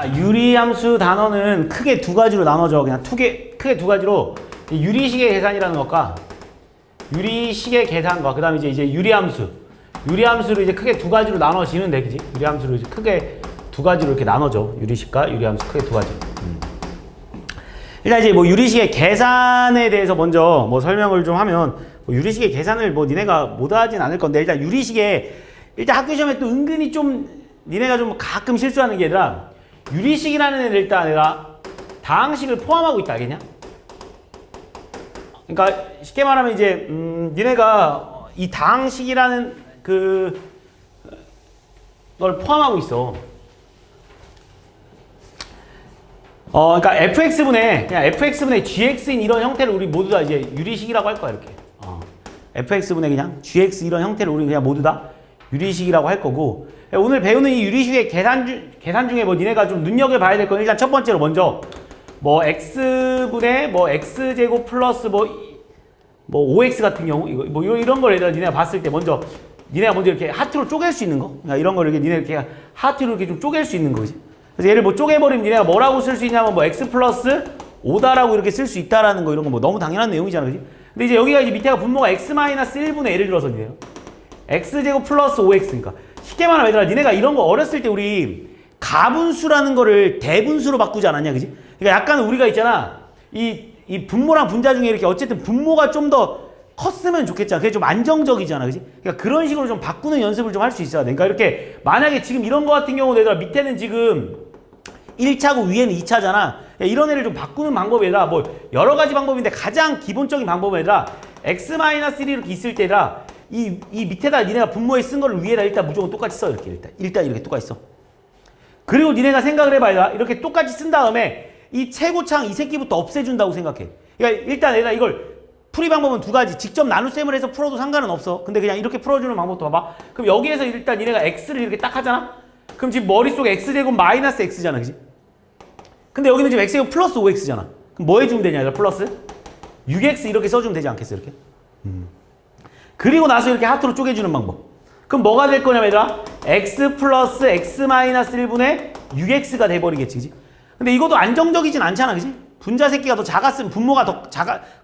자, 유리함수 단어는 크게 두 가지로 나눠져. 그냥 크게 두 가지로 유리식의 계산이라는 것과 유리식의 계산과 그 다음에 이제 유리함수를 이제 크게 두 가지로 나눠지는데, 그지? 유리함수를 이제 크게 두 가지로 이렇게 나눠져. 유리식과 유리함수 크게 두 가지. 일단 이제 뭐 유리식의 계산에 대해서 먼저 뭐 설명을 좀 하면, 뭐 유리식의 계산을 뭐 니네가 못 하진 않을 건데, 일단 일단 학교 시험에 또 은근히 좀 니네가 좀 가끔 실수하는 게 아니라, 유리식이라는 애를 일단 내가 다항식을 포함하고 있다, 알겠냐? 그러니까 쉽게 말하면 이제 니네가 이 다항식이라는 걸 포함하고 있어. 그러니까 그냥 fx분의 gx인 이런 형태를 우리 모두 다 이제 유리식이라고 할 거야, 이렇게. fx분의 그냥 gx 이런 형태를 우리 그냥 모두 다 유리식이라고 할 거고, 오늘 배우는 이 유리식의 계산 중에 뭐 니네가 좀 눈여겨봐야 될 건, 일단 첫 번째로 먼저 뭐 x분의 뭐 x제곱 플러스 뭐 5x 같은 경우, 이런 걸 얘들아 니네가 봤을 때 니네가 먼저 이렇게 하트로 쪼갤 수 있는 거, 그러니까 이런 걸 이렇게 니네 이렇게 하트로 이렇게 좀 쪼갤 수 있는 거지. 그래서 얘를 뭐 쪼개버리면 니네가 뭐라고 쓸 수 있냐면 뭐 x 플러스 5다라고 이렇게 쓸 수 있다라는 거, 이런 거 뭐 너무 당연한 내용이잖아, 그지? 근데 이제 여기가 이제 밑에가 분모가 x 마이너스 1분의 예를 들어서 니네요. x제곱 플러스 5x니까. 쉽게 말하면 얘들아, 니네가 이런 거 어렸을 때 우리 가분수라는 거를 대분수로 바꾸지 않았냐, 그지? 그러니까 약간 우리가 있잖아, 이 분모랑 분자 중에 이렇게 어쨌든 분모가 좀 더 컸으면 좋겠잖아. 그게 좀 안정적이잖아, 그지? 그러니까 그런 식으로 좀 바꾸는 연습을 좀 할 수 있어야 돼. 그러니까 이렇게 만약에 지금 이런 거 같은 경우 얘들아, 밑에는 지금 1차고 위에는 2차잖아. 이런 애를 좀 바꾸는 방법에다 뭐 여러 가지 방법인데, 가장 기본적인 방법에다 x-1이 이렇게 있을 때라 이 밑에다 니네가 분모에 쓴 거를 위에다 일단 무조건 똑같이 써. 일단 이렇게 똑같이 써. 그리고 니네가 생각을 해봐. 이렇게 똑같이 쓴 다음에 이 최고창 이 새끼부터 없애준다고 생각해. 그러니까 일단 얘들아, 이걸 풀이 방법은 두 가지. 직접 나눗셈을 해서 풀어도 상관은 없어. 근데 그냥 이렇게 풀어주는 방법도 봐봐. 그럼 여기에서 일단 니네가 x를 이렇게 딱 하잖아. 그럼 지금 머릿속에 x제곱 마이너스 x잖아, 그지? 근데 여기는 지금 x제곱 플러스 5x잖아. 그럼 뭐 해주면 되냐, 얘들아? 플러스 6x 이렇게 써주면 되지 않겠어, 이렇게? 그리고 나서 이렇게 하트로 쪼개주는 방법. 그럼 뭐가 될 거냐면 얘들아, x 플러스 x 마이너스 1분의 6x가 돼버리겠지, 그지? 근데 이것도 안정적이진 않잖아, 그지? 분자 새끼가 더 작았으면, 분모가 더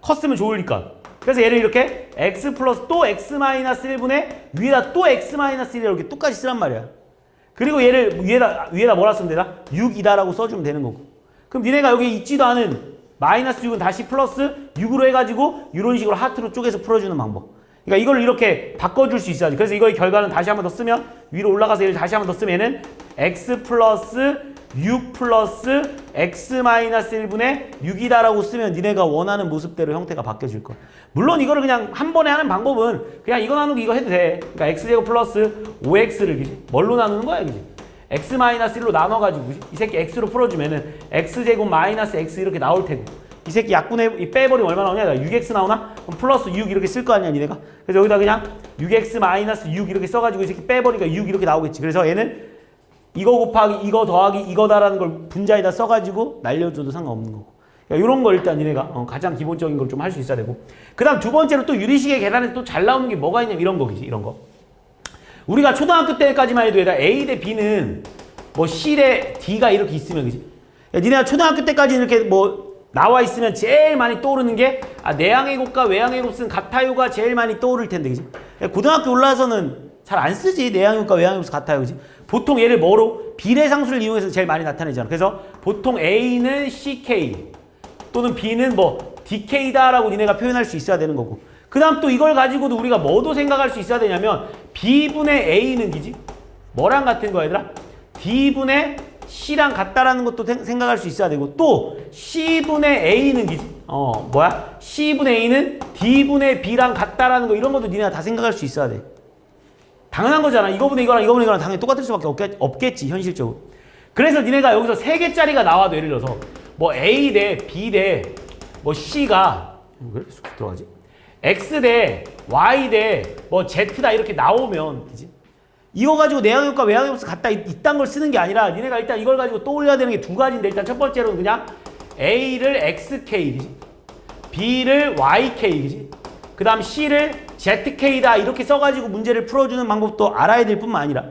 컸으면 좋으니까. 그래서 얘를 이렇게 x 플러스 또 x 마이너스 1분의 위에다 또 x 마이너스 1 이렇게 똑같이 쓰란 말이야. 그리고 얘를 위에다 뭐라 쓰면 되나? 6이다라고 써주면 되는 거고. 그럼 니네가 여기 있지도 않은 마이너스 6은 다시 플러스 6으로 해가지고 이런 식으로 하트로 쪼개서 풀어주는 방법. 그러니까 이걸 이렇게 바꿔줄 수 있어야지. 그래서 이거의 결과는 다시 한 번 더 쓰면, 위로 올라가서 얘를 다시 한 번 더 쓰면 얘는 x 플러스 6 플러스 x 마이너스 1분의 6이다라고 쓰면 니네가 원하는 모습대로 형태가 바뀌어질 거야. 물론 이거를 그냥 한 번에 하는 방법은 그냥 이거 나누기 이거 해도 돼. 그러니까 x제곱 플러스 5x를 그지? 뭘로 나누는 거야, 그지? x 마이너스 1로 나눠가지고 그지? 이 새끼 x로 풀어주면은 x제곱 마이너스 x 이렇게 나올 테고, 이 새끼 약분해 빼버리면 얼마 나오냐? 6x 나오나? 그럼 플러스 6 이렇게 쓸 거 아니야, 니네가? 그래서 여기다 그냥 6x 마이너스 6 이렇게 써가지고 이 새끼 빼버리니까 6 이렇게 나오겠지. 그래서 얘는 이거 곱하기 이거 더하기 이거다라는 걸 분자에다 써가지고 날려줘도 상관없는 거고. 그러니까 이런 걸 일단 니네가 가장 기본적인 걸 좀 할 수 있어야 되고. 그 다음 두 번째로 또 유리식의 계산에서 또 잘 나오는 게 뭐가 있냐면 이런 거지, 이런 거. 우리가 초등학교 때까지만 해도 얘들아, A 대 B는 뭐 C 대 D가 이렇게 있으면, 그지? 니네가 초등학교 때까지 이렇게 뭐 나와 있으면 제일 많이 떠오르는 게, 내항의 곱과 외항의 곱은 같아요가 제일 많이 떠오를 텐데, 그지? 고등학교 올라와서는 잘 안 쓰지. 내항의 곱과 외항의 곱은 같아요, 그지? 보통 얘를 뭐로? 비례상수를 이용해서 제일 많이 나타내잖아. 그래서 보통 A는 CK 또는 B는 뭐 DK다라고 니네가 표현할 수 있어야 되는 거고. 그 다음 또 이걸 가지고도 우리가 뭐도 생각할 수 있어야 되냐면, B분의 A는 기지? 뭐랑 같은 거야, 얘들아? D분의 C랑 같다라는 것도 생각할 수 있어야 되고, 또 C분의 A는 기지? C분의 A는 D분의 B랑 같다라는 거, 이런 것도 니네가 다 생각할 수 있어야 돼. 당연한 거잖아. 이거분의 이거랑 당연히 똑같을 수밖에 없겠지, 현실적으로. 그래서 니네가 여기서 3개짜리가 나와도, 예를 들어서 뭐 A 대 B 대 뭐 C가 왜 이렇게 쑥 들어가지? X 대 Y 대 뭐 Z다 이렇게 나오면, 그지? 이거 가지고 내항의 곱과 외항의 곱이 같다 이딴 걸 쓰는 게 아니라, 니네가 일단 이걸 가지고 떠올려야 되는 게 두 가지인데, 일단 첫 번째로는 그냥 A를 XK, 그지? B를 YK, 그지? 그 다음 C를 ZK다 이렇게 써가지고 문제를 풀어주는 방법도 알아야 될 뿐만 아니라,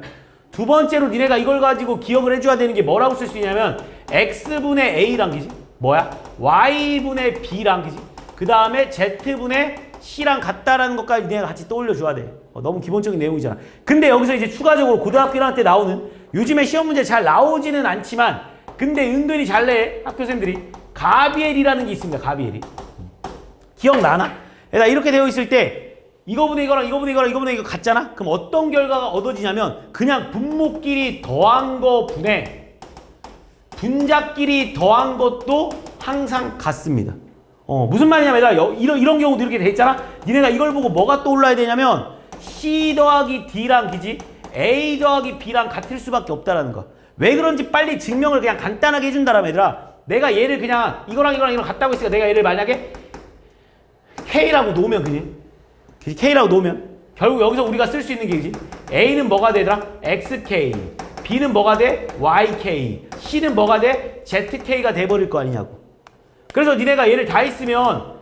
두 번째로 니네가 이걸 가지고 기억을 해줘야 되는 게 뭐라고 쓸 수 있냐면 x분의 a랑 그지? 뭐야? y분의 b랑 그지? 그 다음에 z분의 c랑 같다라는 것까지 니네가 같이 떠올려줘야 돼. 너무 기본적인 내용이잖아. 근데 여기서 이제 추가적으로 고등학교 1학년 때 나오는 요즘에 시험 문제 잘 나오지는 않지만 근데 은근히 잘 내 학교생들이 가비엘이라는 게 있습니다. 가비엘이. 기억나나? 이렇게 되어 있을 때 이거분의 이거랑 이거분의 이거랑 이거분의 이거 같잖아? 그럼 어떤 결과가 얻어지냐면 그냥 분모끼리 더한 거 분의 분자끼리 더한 것도 항상 같습니다. 무슨 말이냐면 얘들아 이런 경우도 이렇게 돼 있잖아? 니네가 이걸 보고 뭐가 떠올라야 되냐면 C 더하기 D랑 기지 A 더하기 B랑 같을 수밖에 없다라는 거. 왜 그런지 빨리 증명을 그냥 간단하게 해준다라면 얘들아 내가 얘를 그냥 이거랑 같다고 했으니까 내가 얘를 만약에 K라고 놓으면 그지? K라고 놓으면 결국 여기서 우리가 쓸 수 있는 게 그지? A는 뭐가 되더라? XK B는 뭐가 돼? YK C는 뭐가 돼? ZK가 돼버릴 거 아니냐고. 그래서 니네가 얘를 다 있으면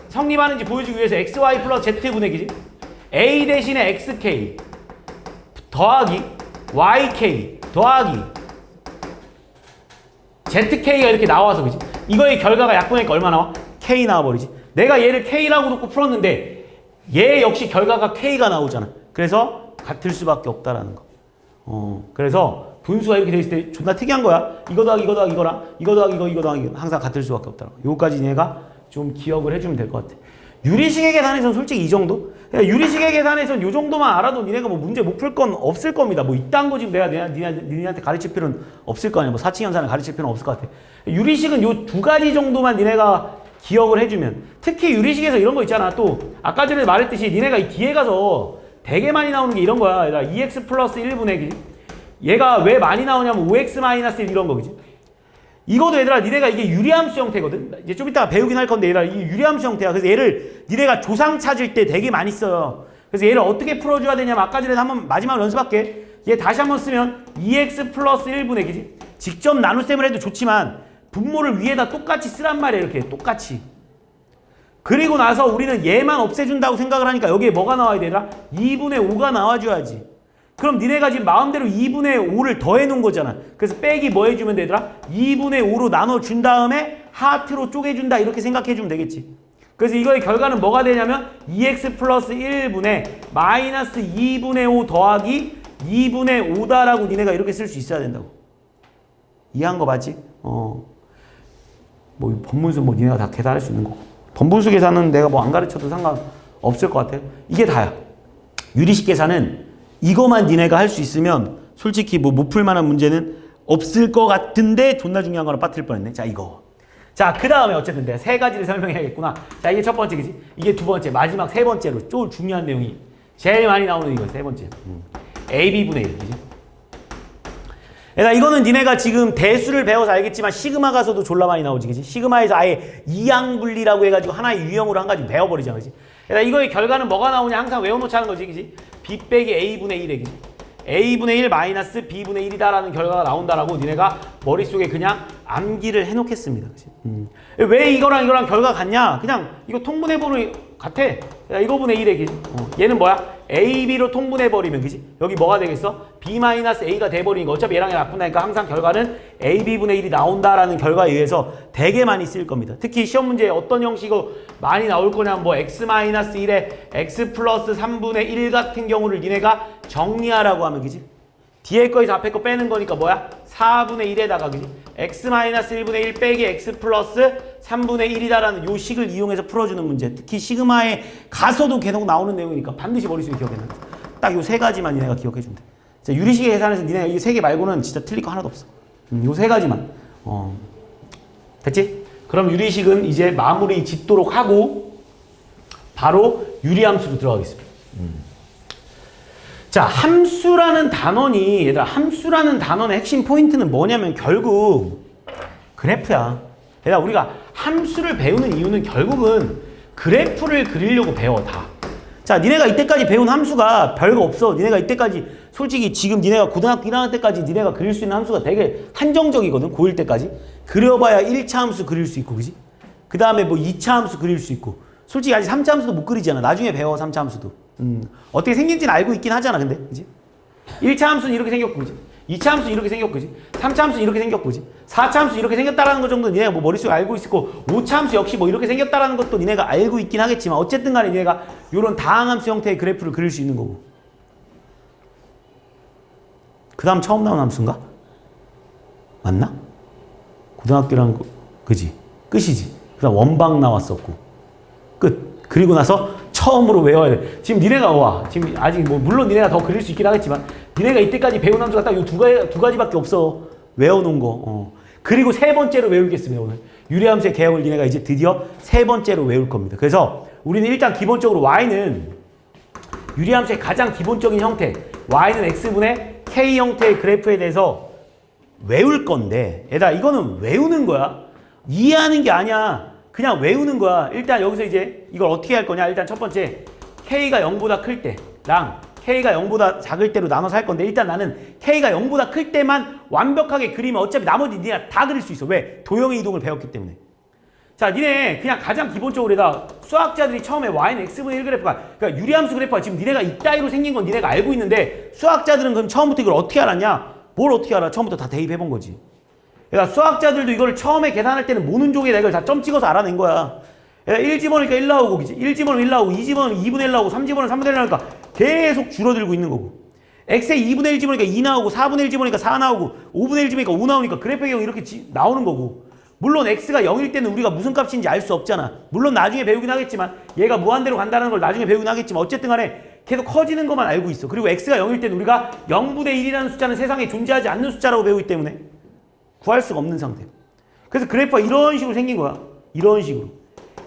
성립하는지 보여주기 위해서 XY 플러스 Z분의 그지? A 대신에 XK 더하기 YK 더하기 ZK가 이렇게 나와서 그지? 이거의 결과가 약분하니까 얼마 나와? K 나와버리지. 내가 얘를 K라고 놓고 풀었는데 얘 역시 결과가 K가 나오잖아. 그래서 같을 수밖에 없다라는 거. 그래서 분수가 이렇게 돼 있을 때 존나 특이한 거야. 이거 더하기 이거 더하기 이거랑 이거 더하기 이거 더하기 이거 항상 같을 수밖에 없다라는 거. 요거까지 얘가 좀 기억을 해주면 될 것 같아. 유리식의 계산에서는 솔직히 이 정도? 유리식의 계산에서는 요 정도만 알아도 니네가 뭐 문제 못 풀 건 없을 겁니다. 뭐 이딴 거 지금 내가 니네한테 가르칠 필요는 없을 거 아니야. 뭐 사칙연산을 가르칠 필요는 없을 것 같아. 유리식은 요 두 가지 정도만 니네가 기억을 해주면 특히 유리식에서 이런 거 있잖아. 또 아까 전에 말했듯이 니네가 이 뒤에 가서 되게 많이 나오는 게 이런 거야. 얘들아 2x 플러스 1분의 얘가 왜 많이 나오냐면 5x 마이너스 1 이런 거지. 이것도 얘들아 니네가 이게 유리함수 형태거든. 이제 좀 이따가 배우긴 할 건데 얘들아 이게 유리함수 형태야. 그래서 얘를 니네가 조상 찾을 때 되게 많이 써요. 그래서 얘를 어떻게 풀어줘야 되냐면 아까 전에 한번 마지막으로 연습할게. 얘 다시 한번 쓰면 2x 플러스 1분의 그지? 직접 나눗셈을 해도 좋지만 분모를 위에다 똑같이 쓰란 말이야. 이렇게 똑같이. 그리고 나서 우리는 얘만 없애준다고 생각을 하니까 여기에 뭐가 나와야 되더라? 2분의 5가 나와줘야지. 그럼 니네가 지금 마음대로 2분의 5를 더해 놓은 거잖아. 그래서 빼기 뭐 해주면 되더라? 2분의 5로 나눠준 다음에 하트로 쪼개준다 이렇게 생각해주면 되겠지. 그래서 이거의 결과는 뭐가 되냐면 2x 플러스 1분의 마이너스 2분의 5 더하기 2분의 5다라고 니네가 이렇게 쓸 수 있어야 된다고. 이해한 거 맞지? 뭐 번분수 뭐 니네가 다 계산할 수 있는 거고. 번분수 계산은 내가 뭐 안 가르쳐도 상관없을 것 같아. 이게 다야. 유리식 계산은 이거만 니네가 할 수 있으면 솔직히 뭐 못 풀 만한 문제는 없을 것 같은데 존나 중요한 거랑 빠뜨릴 뻔했네. 자 이거. 자 그 다음에 어쨌든 내가 세 가지를 설명해야겠구나. 자 이게 첫 번째 그지? 이게 두 번째 마지막 세 번째로 좀 중요한 내용이 제일 많이 나오는 이거 세 번째. AB분의 1 그지? 얘들아 이거는 니네가 지금 대수를 배워서 알겠지만 시그마 가서도 졸라 많이 나오지 그지? 시그마에서 아예 이항분리라고 해가지고 하나의 유형으로 한 가지 배워버리잖아 그지? 얘들아 이거의 결과는 뭐가 나오냐 항상 외워놓자는 거지 그지? B 빼기 A분의 1에 그지? A분의 1 마이너스 B분의 1이다라는 결과가 나온다라고 니네가 머릿속에 그냥 암기를 해놓겠습니다 그지? 왜 이거랑 결과 같냐? 그냥 이거 통분해보는 같아. 야, 이거분의 1에 그지? 얘는 뭐야? AB로 통분해버리면 그지? 여기 뭐가 되겠어? B-A가 돼버리니까 어차피 얘랑 얘랑 바꾼다니까 항상 결과는 AB분의 1이 나온다라는 결과에 의해서 되게 많이 쓰일 겁니다. 특히 시험 문제에 어떤 형식으로 많이 나올 거냐면 뭐 X-1에 X 플러스 3분의 1 같은 경우를 니네가 정리하라고 하면 그지? 뒤에 거에서 앞에 거 빼는 거니까 뭐야? 4분의 1에다가 그지? X-1분의 1 빼기 X 플러스 3분의 1이다라는 요 식을 이용해서 풀어주는 문제. 특히 시그마에 가서도 계속 나오는 내용이니까 반드시 머릿속에 기억해놔. 딱 요 세 가지만 니네가 기억해주면 돼. 진짜 유리식의 계산에서 니네가 이 세 개 말고는 진짜 틀릴 거 하나도 없어. 요 세 가지만. 됐지? 그럼 유리식은 이제 마무리 짓도록 하고 바로 유리함수로 들어가겠습니다. 자, 함수라는 단원이 얘들아 함수라는 단원의 핵심 포인트는 뭐냐면 결국 그래프야. 얘들아 우리가 함수를 배우는 이유는 결국은 그래프를 그리려고 배워 다. 자, 니네가 이때까지 배운 함수가 별거 없어. 니네가 이때까지 솔직히 지금 니네가 고등학교 1학년 때까지 니네가 그릴 수 있는 함수가 되게 한정적이거든. 고1 때까지. 그려봐야 1차 함수 그릴 수 있고 그지? 그 다음에 뭐 2차 함수 그릴 수 있고 솔직히 아직 3차 함수도 못 그리잖아. 나중에 배워 3차 함수도. 어떻게 생긴지는 알고 있긴 하잖아 근데 그지? 1차 함수는 이렇게 생겼고, 그지? 2차 함수는 이렇게 생겼고, 그지? 3차 함수는 이렇게 생겼고, 그지? 4차 함수는 이렇게 생겼다라는 것 정도는 니네가 뭐 머릿속에 알고 있을 거고, 5차 함수 역시 뭐 이렇게 생겼다라는 것도 니네가 알고 있긴 하겠지만, 어쨌든 간에 니네가 이런 다항함수 형태의 그래프를 그릴 수 있는 거고. 그 다음 처음 나온 함수인가? 맞나? 고등학교랑, 그지? 끝이지. 그 다음 원방 나왔었고. 끝. 그리고 나서 처음으로 외워야 돼. 지금 니네가 와. 지금 아직 뭐 물론 니네가 더 그릴 수 있긴 하겠지만 니네가 이때까지 배운 함수가 딱 이 두 가지밖에 없어. 외워놓은 거. 그리고 세 번째로 외우겠습니다. 오늘 유리함수의 개혁을 니네가 이제 드디어 세 번째로 외울 겁니다. 그래서 우리는 일단 기본적으로 y는 유리함수의 가장 기본적인 형태 y는 x분의 k 형태의 그래프에 대해서 외울 건데 얘들아 이거는 외우는 거야. 이해하는 게 아니야. 그냥 외우는 거야. 일단 여기서 이제 이걸 어떻게 할 거냐. 일단 첫 번째 K가 0보다 클 때랑 K가 0보다 작을 때로 나눠서 할 건데 일단 나는 K가 0보다 클 때만 완벽하게 그리면 어차피 나머지 니네 다 그릴 수 있어. 왜? 도형의 이동을 배웠기 때문에. 자, 니네 그냥 가장 기본적으로 에다 수학자들이 처음에 y는 x분의 1 그래프가 그러니까 유리함수 그래프가 지금 니네가 이따위로 생긴 건 니네가 알고 있는데 수학자들은 그럼 처음부터 이걸 어떻게 알았냐? 뭘 어떻게 알아? 처음부터 다 대입해 본 거지. 그러니까 수학자들도 이걸 처음에 계산할 때는 모는 종이에다 이걸 다 점 찍어서 알아낸 거야. 1 집어넣으니까 1 나오고, 그치? 1 집어넣으면 1 나오고, 2 집어넣으면 2분의 1 나오고, 3 집어넣으면 3분의 1 나오니까 계속 줄어들고 있는 거고. x에 2분의 1 집어넣으니까 2 나오고, 4분의 1 집어넣으니까 4 나오고, 5분의 1 집으니까 5 나오니까 그래프의 경우 이렇게 나오는 거고. 물론 x가 0일 때는 우리가 무슨 값인지 알 수 없잖아. 물론 나중에 배우긴 하겠지만, 얘가 무한대로 간다는 걸 나중에 배우긴 하겠지만, 어쨌든 간에 계속 커지는 것만 알고 있어. 그리고 x가 0일 때는 우리가 0분의 1이라는 숫자는 세상에 존재하지 않는 숫자라고 배우기 때문에 구할 수가 없는 상태. 그래서 그래프가 이런 식으로 생긴 거야. 이런 식으로.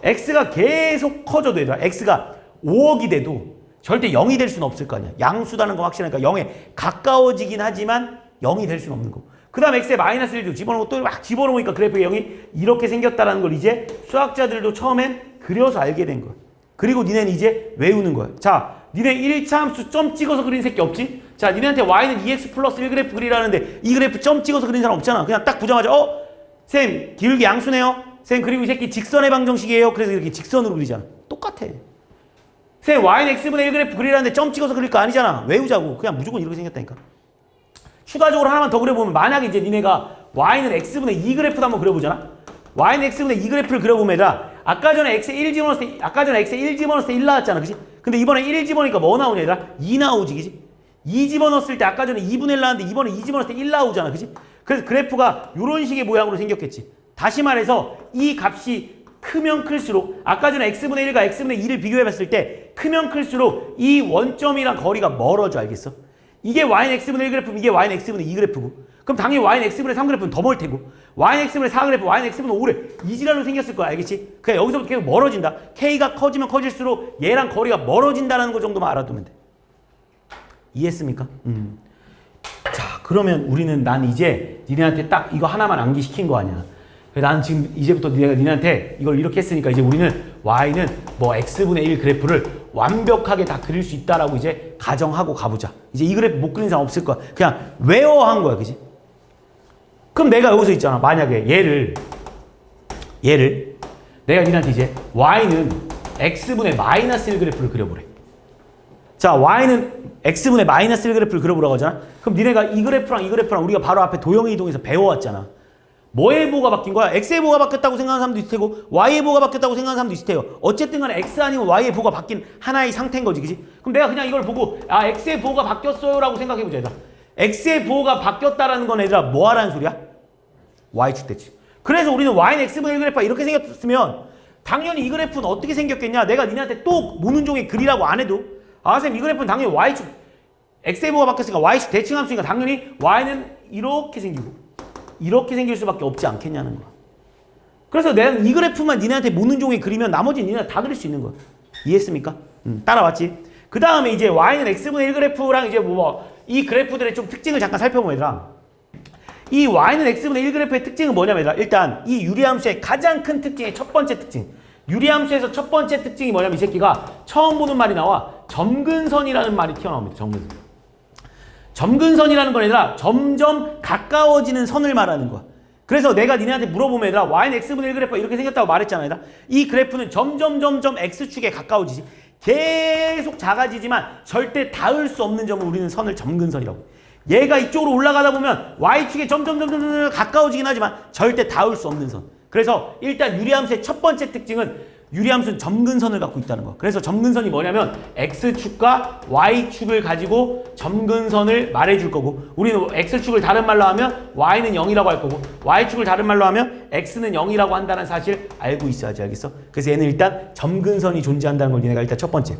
x가 계속 커져도 얘들아. x가 5억이 돼도 절대 0이 될 수는 없을 거 아니야. 양수라는 거 확실하니까 0에 가까워지긴 하지만 0이 될 수는 없는 거. 그 다음 x에 마이너스 1도 집어넣고 또 막 집어넣으니까 그래프의 0이 이렇게 생겼다는 걸 이제 수학자들도 처음엔 그려서 알게 된 거야. 그리고 니네는 이제 외우는 거야. 자, 니네 1차 함수 점 찍어서 그린 새끼 없지? 자, 니네한테 y는 2x 플러스 1 그래프 그리라는데 이 그래프 점 찍어서 그린 사람 없잖아. 그냥 딱 보자마자 쌤 기울기 양수네요. 쌤 그리고 이 새끼 직선의 방정식이에요. 그래서 이렇게 직선으로 그리잖아. 똑같아. 쌤 y는 x분의 1 그래프 그리라는데 점 찍어서 그릴 거 아니잖아. 외우자고. 그냥 무조건 이렇게 생겼다니까. 추가적으로 하나만 더 그려보면 만약에 이제 니네가 y는 x분의 2 그래프도 한번 그려보잖아. y는 x분의 2 그래프를 그려보면 얘들아 아까 전에 x에 1 집어넣었을 때 1 나왔잖아. 그치? 근데 이번에 1 집어넣으니까 뭐 나오냐 얘들아? 2 나오지. 그치? 2 집어넣었을 때 아까 전에 2분의 1 나왔는데 이번에 2 집어넣었을 때 1 나오잖아. 그치? 그래서 그래프가 이런 식의 모양으로 생겼겠지. 다시 말해서 이 값이 크면 클수록 아까 전에 x분의 1과 x분의 2를 비교해봤을 때 크면 클수록 이 원점이랑 거리가 멀어져. 알겠어? 이게 y는 x분의 1 그래프면 이게 y는 x분의 2 그래프고 그럼 당연히 y는 x분의 3 그래프는 더 멀 테고 y는 x분의 4 그래프, y는 x분의 5래 이 지랄로 생겼을 거야. 알겠지? 그냥 여기서부터 계속 멀어진다. k가 커지면 커질수록 얘랑 거리가 멀어진다는 거 정도만 알아두면 돼. 이해했습니까? 자, 그러면 우리는 난 이제 니네한테 딱 이거 하나만 암기시킨 거 아니야. 난 지금 이제부터 니네한테 이걸 이렇게 했으니까 이제 우리는 y는 뭐 x분의 1 그래프를 완벽하게 다 그릴 수 있다라고 이제 가정하고 가보자. 이제 이 그래프 못 그리는 사람 없을 거야. 그냥 외워한 거야. 그지? 그럼 내가 여기서 있잖아. 만약에 얘를 내가 니네한테 이제 y는 x분의 마이너스 1 그래프를 그려보래. 자, y는 x분의 마이너스 1 그래프를 그려보라고 하잖아. 그럼 니네가 이 그래프랑 이 그래프랑 우리가 바로 앞에 도형의 이동에서 배워왔잖아. 뭐의 보가 바뀐 거야? x의 보가 바뀌었다고 생각하는 사람도 있을 테고 y의 보가 바뀌었다고 생각하는 사람도 있을 테고 어쨌든 간에 x 아니면 y의 보가 바뀐 하나의 상태인 거지. 그지? 그럼 내가 그냥 이걸 보고 x의 보가 바뀌었어요 라고 생각해보자. 얘들아. x의 보가 바뀌었다라는 건 얘들아 뭐 하라는 소리야? y축 됐지. 그래서 우리는 y는 x분의 1 그래프가 이렇게 생겼으면 당연히 이 그래프는 어떻게 생겼겠냐? 내가 니네한테 또 무는 종에 그리라고 안 해도 쌤 이 그래프는 당연히 y축 x의 보가 바뀌었으니까 y축 대칭함수니까 당연히 y는 이렇게 생기고 이렇게 생길 수밖에 없지 않겠냐는 거야. 그래서 내가 이 그래프만 니네한테 무는 종에 그리면 나머지 니네가 다 그릴 수 있는 거야. 이해했습니까? 따라왔지? 그 다음에 이제 y는 x분의 1 그래프랑 이제 이 그래프들의 좀 특징을 잠깐 살펴보면 얘들아. 이 y는 x분의 1 그래프의 특징은 뭐냐면 얘들아. 일단 이 유리함수의 가장 큰 특징의 첫 번째 특징. 유리함수에서 첫 번째 특징이 뭐냐면 이 새끼가 처음 보는 말이 나와. 점근선이라는 말이 튀어나옵니다. 점근선. 점근선이라는 건 얘들아 점점 가까워지는 선을 말하는 거야. 그래서 내가 니네한테 물어보면 얘들아 y는 x분의 1 그래프가 이렇게 생겼다고 말했잖아. 얘들아. 이 그래프는 점점 x축에 가까워지지. 계속 작아지지만 절대 닿을 수 없는 점을 우리는 선을 점근선이라고. 얘가 이쪽으로 올라가다 보면 y축에 점점 가까워지긴 하지만 절대 닿을 수 없는 선. 그래서 일단 유리함수의 첫 번째 특징은 유리함수는 점근선을 갖고 있다는 거. 그래서 점근선이 뭐냐면 x축과 y축을 가지고 점근선을 말해줄 거고, 우리는 x축을 다른 말로 하면 y는 0이라고 할 거고, y축을 다른 말로 하면 x는 0이라고 한다는 사실 알고 있어야지. 알겠어? 그래서 얘는 일단 점근선이 존재한다는 걸 니네가 일단 첫 번째.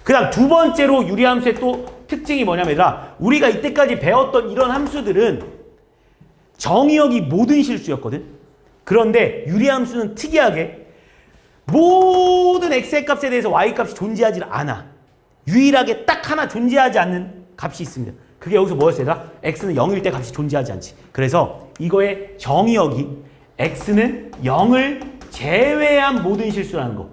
그 다음 두 번째로 유리함수의 또 특징이 뭐냐면 얘들아, 우리가 이때까지 배웠던 이런 함수들은 정의역이 모든 실수였거든. 그런데 유리함수는 특이하게 모든 x의 값에 대해서 y 값이 존재하지 않아. 유일하게 딱 하나 존재하지 않는 값이 있습니다. 그게 여기서 뭐였어요? 얘들아? x는 0일 때 값이 존재하지 않지. 그래서 이거의 정의역이 x는 0을 제외한 모든 실수라는 거.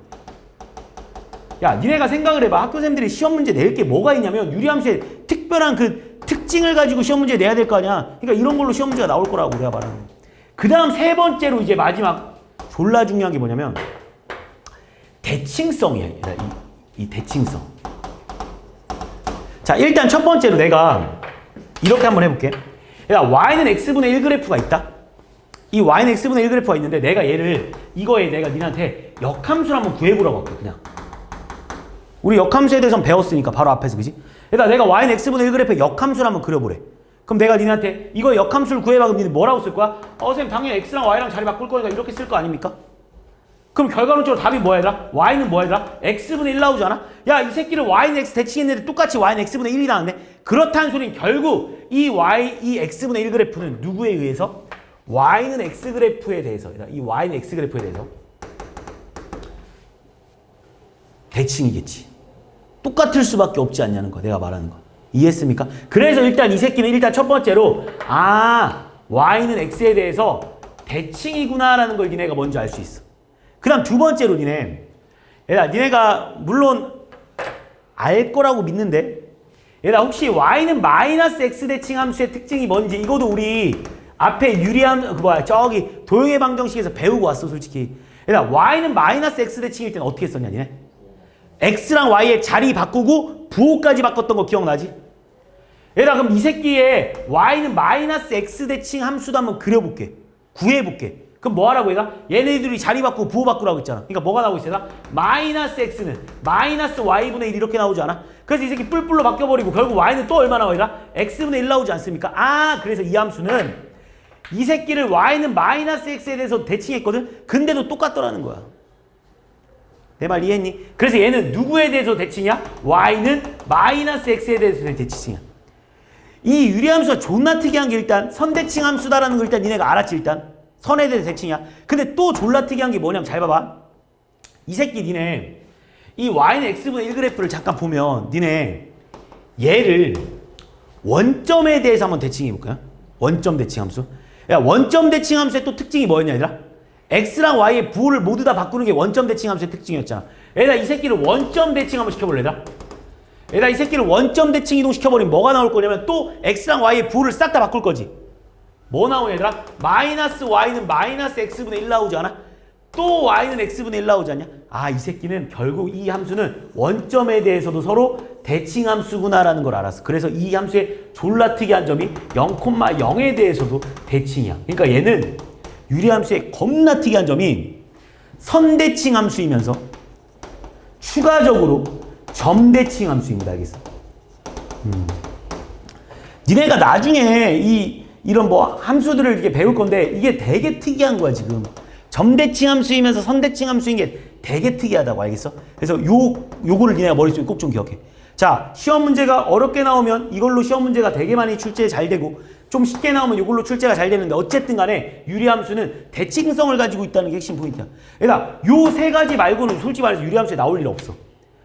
야, 니네가 생각을 해봐. 학교생들이 시험 문제 낼 게 뭐가 있냐면 유리함수의 특별한 그 특징을 가지고 시험 문제 내야 될 거 아니야. 그러니까 이런 걸로 시험 문제가 나올 거라고 내가 말하는 거야. 그 다음 세 번째로 이제 마지막 졸라 중요한 게 뭐냐면 대칭성이야. 이 대칭성. 자, 일단 첫 번째로 내가 이렇게 한번 해볼게. 야, y는 x분의 1 그래프가 있다. 이 y는 x분의 1 그래프가 있는데 내가 얘를 이거에 내가 니한테 역함수를 한번 구해보라고 할게. 그냥 우리 역함수에 대해서 배웠으니까 바로 앞에서, 그지? 그러니까 내가 y는 x분의 1 그래프의 역함수를 한번 그려보래. 그럼 내가 니한테 이거 역함수를 구해봐. 그럼 니네 뭐라고 쓸 거야? 선생님 당연히 x랑 y랑 자리 바꿀 거니까 이렇게 쓸 거 아닙니까? 그럼 결과론적으로 답이 뭐야 얘들아? y는 뭐야 얘들아? x분의 1 나오지 않아? 야, 이 새끼를 y는 x 대칭했는데 똑같이 y는 x분의 1이 나왔네? 그렇다는 소리는 결국 이 x분의 1 그래프는 누구에 의해서? y는 x 그래프에 대해서, 이 y는 x 그래프에 대해서 대칭이겠지. 똑같을 수밖에 없지 않냐는 거, 내가 말하는 거. 이해했습니까? 그래서 일단 이 새끼는 일단 첫 번째로 y는 x에 대해서 대칭이구나라는 걸 니네가 먼저 알 수 있어. 그 다음 두 번째로 니네가 물론 알 거라고 믿는데, 얘들아 혹시 y는 마이너스 x 대칭 함수의 특징이 뭔지 이것도 우리 앞에 유리함 저기 도형의 방정식에서 배우고 왔어. 솔직히 얘들아, y는 마이너스 x 대칭일 때는 어떻게 썼냐 니네? x랑 y의 자리 바꾸고 부호까지 바꿨던 거 기억나지? 얘들아, 그럼 이 새끼의 y는 마이너스 x 대칭 함수도 한번 그려볼게. 구해볼게. 그럼 뭐 하라고 얘가? 얘네들이 자리 바꾸고 부호 바꾸라고 했잖아. 그러니까 뭐가 나오고 있어? 마이너스 x는 마이너스 y분의 1 이렇게 나오지 않아? 그래서 이 새끼 뿔뿔로 바뀌어버리고 결국 y는 또 얼마 나와 얘들아? x분의 1 나오지 않습니까? 그래서 이 함수는 이 새끼를 y는 마이너스 x에 대해서 대칭했거든? 근데도 똑같더라는 거야. 내 말 이해했니? 그래서 얘는 누구에 대해서 대칭이야? y는 마이너스 x에 대해서 대칭이야. 이 유리함수가 존나 특이한 게 일단 선대칭 함수다라는 걸 일단 니네가 알았지. 일단 선에 대해서 대칭이야. 근데 또 졸라 특이한 게 뭐냐면 잘 봐봐. 이 새끼 니네 이 y는 x분의 1 그래프를 잠깐 보면 니네 얘를 원점에 대해서 한번 대칭해 볼까요? 원점 대칭 함수. 야, 원점 대칭 함수의 또 특징이 뭐였냐 얘들아? x랑 y의 부호를 모두 다 바꾸는 게 원점 대칭 함수의 특징이었잖아. 얘들아, 이 새끼를 원점 대칭 한번 시켜볼래 얘들아? 얘들아, 이 새끼를 원점 대칭 이동시켜버리면 뭐가 나올 거냐면 또 x랑 y의 부호를 싹 다 바꿀 거지. 뭐 나오냐 얘들아? 마이너스 y는 마이너스 x분의 1 나오지 않아? 또 y는 x분의 1 나오지 않냐? 이 새끼는 결국 이 함수는 원점에 대해서도 서로 대칭 함수구나라는 걸 알았어. 그래서 이 함수의 졸라 특이한 점이 0,0에 대해서도 대칭이야. 그러니까 얘는 유리함수의 겁나 특이한 점이 선대칭 함수이면서 추가적으로 점대칭 함수입니다. 알겠어? 니네가 나중에 이런 함수들을 이렇게 배울 건데 이게 되게 특이한 거야 지금. 점대칭 함수이면서 선대칭 함수인 게 되게 특이하다고. 알겠어? 그래서 요거를 니네가 머릿속에 꼭 좀 기억해. 자, 시험 문제가 어렵게 나오면 이걸로 시험 문제가 되게 많이 출제 잘 되고, 좀 쉽게 나오면 이걸로 출제가 잘 되는데, 어쨌든 간에 유리함수는 대칭성을 가지고 있다는 게 핵심 포인트야. 그러니까 요 세 가지 말고는 솔직히 말해서 유리함수에 나올 일 없어.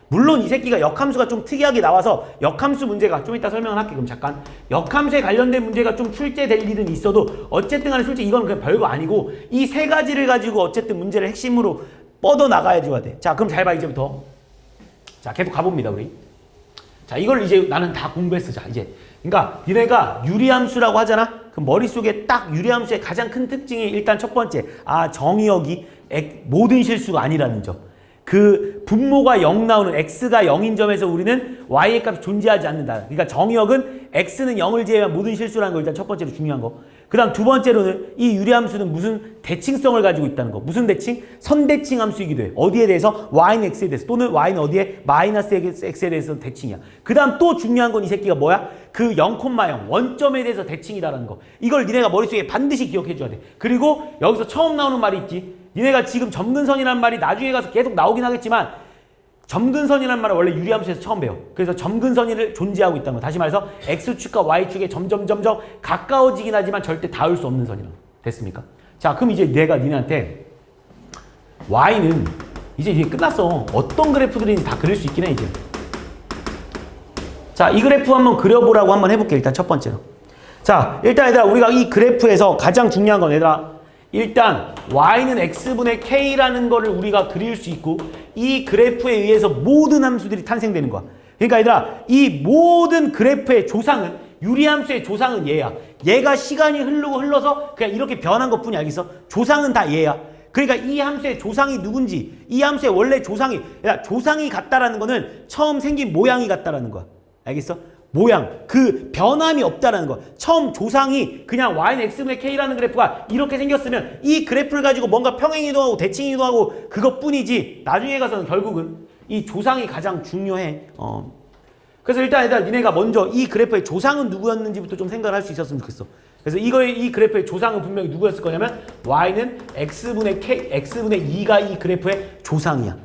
물론 이 새끼가 역함수가 좀 특이하게 나와서 역함수 문제가 좀 이따 설명을 할게. 그럼 잠깐 역함수에 관련된 문제가 좀 출제될 일은 있어도 어쨌든 간에 솔직히 이건 그냥 별거 아니고 이 세 가지를 가지고 어쨌든 문제를 핵심으로 뻗어나가야 돼. 자, 그럼 잘 봐. 이제부터 자, 계속 가봅니다 우리. 자, 이걸 이제 나는 다 공부했어. 자, 이제 그러니까 니네가 유리함수라고 하잖아. 그럼 머릿속에 딱 유리함수의 가장 큰 특징이 일단 첫 번째, 정의역이 모든 실수가 아니라는 점. 그 분모가 0 나오는 x가 0인 점에서 우리는 y의 값이 존재하지 않는다. 그러니까 정의역은 x는 0을 제외한 모든 실수라는 거 일단 첫 번째로 중요한 거. 그 다음 두 번째로는 이 유리함수는 무슨 대칭성을 가지고 있다는 거. 무슨 대칭? 선대칭 함수이기도 해. 어디에 대해서? y는 x에 대해서. 또는 y는 어디에? 마이너스 x에 대해서 대칭이야. 그 다음 또 중요한 건 이 새끼가 뭐야? 그 0,0 원점에 대해서 대칭이다라는 거. 이걸 니네가 머릿속에 반드시 기억해 줘야 돼. 그리고 여기서 처음 나오는 말이 있지. 니네가 지금 점근선이라는 말이 나중에 가서 계속 나오긴 하겠지만 점근선이라는 말은 원래 유리함수에서 처음 배워. 그래서 점근선이 존재하고 있다는 거. 다시 말해서 x축과 y축에 점점 가까워지긴 하지만 절대 닿을 수 없는 선이라고. 됐습니까? 자, 그럼 이제 내가 니네한테 y는 이제 끝났어. 어떤 그래프들인지 다 그릴 수 있긴 해 이제. 자, 이 그래프 한번 그려보라고 한번 해볼게. 일단 첫 번째로. 자, 일단 얘들아 우리가 이 그래프에서 가장 중요한 건 얘들아 일단 y는 x분의 k라는 거를 우리가 그릴 수 있고 이 그래프에 의해서 모든 함수들이 탄생되는 거야. 그러니까 얘들아 이 모든 그래프의 조상은 유리함수의 조상은 얘야. 얘가 시간이 흘러서 그냥 이렇게 변한 것뿐이 알겠어? 조상은 다 얘야. 그러니까 이 함수의 조상이 누군지 이 함수의 원래 조상이 조상이 같다라는 거는 처음 생긴 모양이 같다라는 거야. 알겠어? 모양, 그 변함이 없다라는 거. 처음 조상이 그냥 y는 x분의 k라는 그래프가 이렇게 생겼으면 이 그래프를 가지고 뭔가 평행이동하고 대칭이동하고 그것뿐이지 나중에 가서는 결국은 이 조상이 가장 중요해. 그래서 일단 니네가 먼저 이 그래프의 조상은 누구였는지부터 좀 생각을 할 수 있었으면 좋겠어. 그래서 이 그래프의 조상은 분명히 누구였을 거냐면 y는 x분의 2가 이 그래프의 조상이야.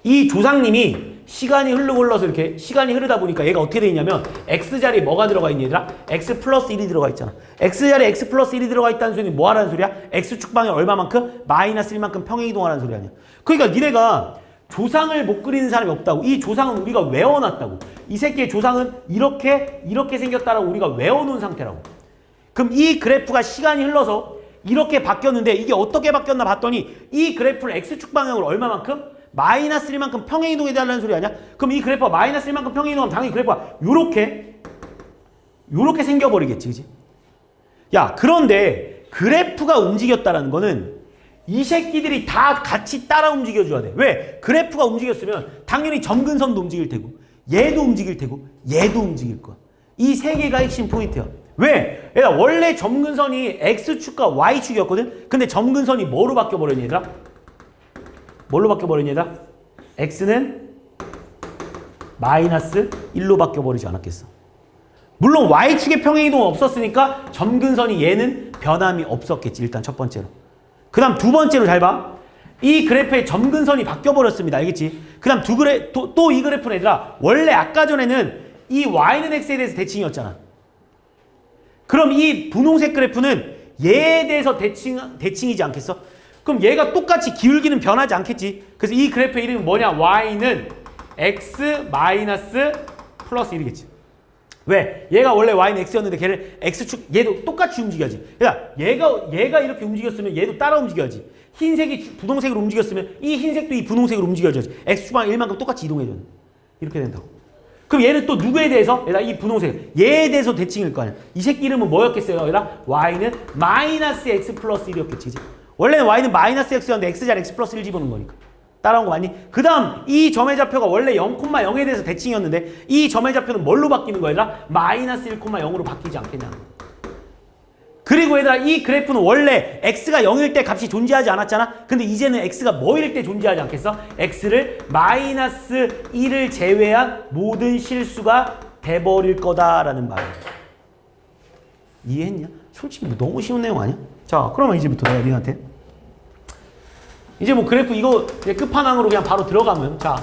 이 조상님이 시간이 흘러서 이렇게 시간이 흐르다 보니까 얘가 어떻게 돼 있냐면 x자리에 뭐가 들어가 있니 얘들아? x 플러스 1이 들어가 있잖아. x자리에 x 플러스 1이 들어가 있다는 소리는 뭐 하라는 소리야? x축 방향 얼마만큼? 마이너스 1만큼 평행이동하라는 소리 아니야. 그러니까 니네가 조상을 못 그리는 사람이 없다고. 이 조상은 우리가 외워놨다고. 이 새끼의 조상은 이렇게 생겼다라고 우리가 외워놓은 상태라고. 그럼 이 그래프가 시간이 흘러서 이렇게 바뀌었는데 이게 어떻게 바뀌었나 봤더니 이 그래프를 x축 방향으로 얼마만큼? 마이너스 1만큼 평행이동해달라는 소리 아니야? 그럼 이 그래프가 마이너스 1만큼 평행이동하면 당연히 그래프가 요렇게 생겨버리겠지, 그지? 야, 그런데 그래프가 움직였다라는 거는 이 새끼들이 다 같이 따라 움직여줘야 돼. 왜? 그래프가 움직였으면 당연히 점근선도 움직일 테고 얘도 움직일 테고 얘도 움직일 거야. 이 세 개가 핵심 포인트야. 왜? 얘들아 원래 점근선이 x축과 y축이었거든? 근데 점근선이 뭐로 바뀌어버렸니 얘들아? 뭘로 바뀌어버렸니 얘들아? x는 마이너스 1로 바뀌어버리지 않았겠어. 물론 y축의 평행이동은 없었으니까 점근선이 얘는 변함이 없었겠지. 일단 첫 번째로. 그 다음 두 번째로 잘 봐. 이 그래프의 점근선이 바뀌어버렸습니다. 알겠지? 그 다음 또 이 그래프는 얘들아 원래 아까 전에는 이 y는 x에 대해서 대칭이었잖아. 그럼 이 분홍색 그래프는 얘에 대해서 대칭이지 않겠어? 그럼 얘가 똑같이 기울기는 변하지 않겠지. 그래서 이 그래프의 이름은 뭐냐? y는 x 마이너스 플러스 1이겠지. 왜? 얘가 원래 y는 x였는데 걔를 x축 얘도 똑같이 움직여야지. 그러니까 얘가 이렇게 움직였으면 얘도 따라 움직여야지. 흰색이 분홍색으로 움직였으면 이 흰색도 이 분홍색으로 움직여야지. x축방 1만큼 똑같이 이동해줘. 이렇게 된다고. 그럼 얘는 또 누구에 대해서? 얘가 이 분홍색 얘에 대해서 대칭일 거 아니야. 이 새끼 이름은 뭐였겠어요? 얘가 y는 마이너스 x 플러스 1이었겠지. 그치? 원래는 y는 마이너스 x였는데 x자리 x 플러스 1 집어넣은 거니까. 따라온 거 맞니? 그 다음 이 점의 좌표가 원래 0,0에 대해서 대칭이었는데 이 점의 좌표는 뭘로 바뀌는 거야 얘들아? 마이너스 1,0으로 바뀌지 않겠냐. 그리고 얘들아 이 그래프는 원래 x가 0일 때 값이 존재하지 않았잖아? 근데 이제는 x가 뭐일 때 존재하지 않겠어? x를 마이너스 1을 제외한 모든 실수가 돼버릴 거다라는 말이야. 이해했냐? 솔직히 너무 쉬운 내용 아니야? 자, 그러면 이제부터 내가 니한테 이제 뭐 그래프 이거 이제 끝판왕으로 그냥 바로 들어가면 자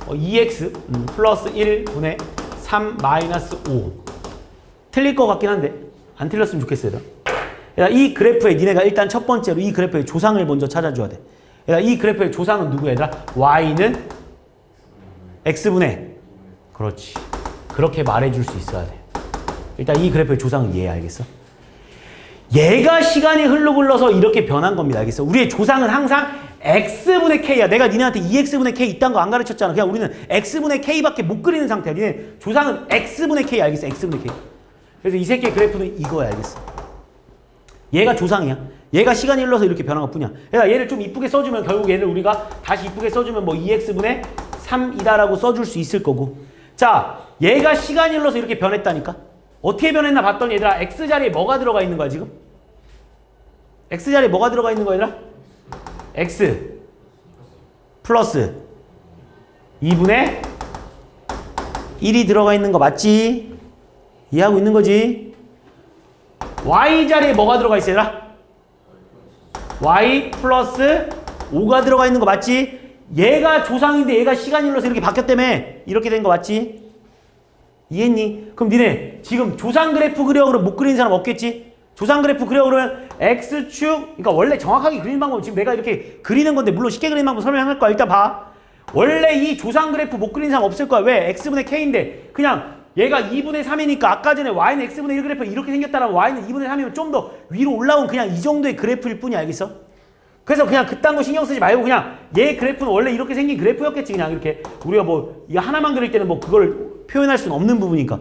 2x 플러스 1분의 3 마이너스 5 틀릴 것 같긴 한데 안 틀렸으면 좋겠어요. 이 그래프에 니네가 일단 첫 번째로 이 그래프의 조상을 먼저 찾아줘야 돼. 이 그래프의 조상은 누구야 얘들아? y는 x분의 그렇지. 그렇게 말해줄 수 있어야 돼. 일단 이 그래프의 조상은 얘야. 알겠어? 얘가 시간이 흘러서 이렇게 변한 겁니다. 알겠어? 우리의 조상은 항상 x분의 k야. 내가 니네한테 2x분의 k 이딴 거 안 가르쳤잖아. 그냥 우리는 x분의 k밖에 못 그리는 상태야. 니네 조상은 x분의 k 알겠어? x분의 k. 그래서 이 새끼의 그래프는 이거야. 알겠어? 얘가 조상이야. 얘가 시간이 흘러서 이렇게 변한 것 뿐이야. 그러니까 얘를 좀 이쁘게 써주면 결국 얘를 우리가 다시 이쁘게 써주면 뭐 2x분의 3이다라고 써줄 수 있을 거고. 자, 얘가 시간이 흘러서 이렇게 변했다니까? 어떻게 변했나 봤더니 얘들아 x자리에 뭐가 들어가 있는 거야 지금? x자리에 뭐가 들어가 있는 거야 얘들아? x 플러스 2분의 1이 들어가 있는 거 맞지? 이해하고 있는 거지? y자리에 뭐가 들어가 있어 얘들아? y 플러스 5가 들어가 있는 거 맞지? 얘가 조상인데 얘가 시간이 흘러서 이렇게 바뀌었다며. 이렇게 된 거 맞지? 이해했니? 그럼 니네 지금 조상 그래프 그려 그러면 못 그리는 사람 없겠지? 조상 그래프 그려 그러면 x축, 그러니까 원래 정확하게 그리는 방법 지금 내가 이렇게 그리는 건데 물론 쉽게 그리는 방법 설명할 거야. 일단 봐. 원래 이 조상 그래프 못 그리는 사람 없을 거야. 왜? x분의 k인데 그냥 얘가 2분의 3이니까 아까 전에 y는 x분의 1 그래프 이렇게 생겼다라면 y는 2분의 3이면 좀 더 위로 올라온 그냥 이 정도의 그래프일 뿐이야. 알겠어? 그래서 그냥 그딴 거 신경 쓰지 말고 그냥 얘 그래프는 원래 이렇게 생긴 그래프였겠지. 그냥 이렇게 우리가 뭐 이거 하나만 그릴 때는 뭐 그걸 표현할 수는 없는 부분이니까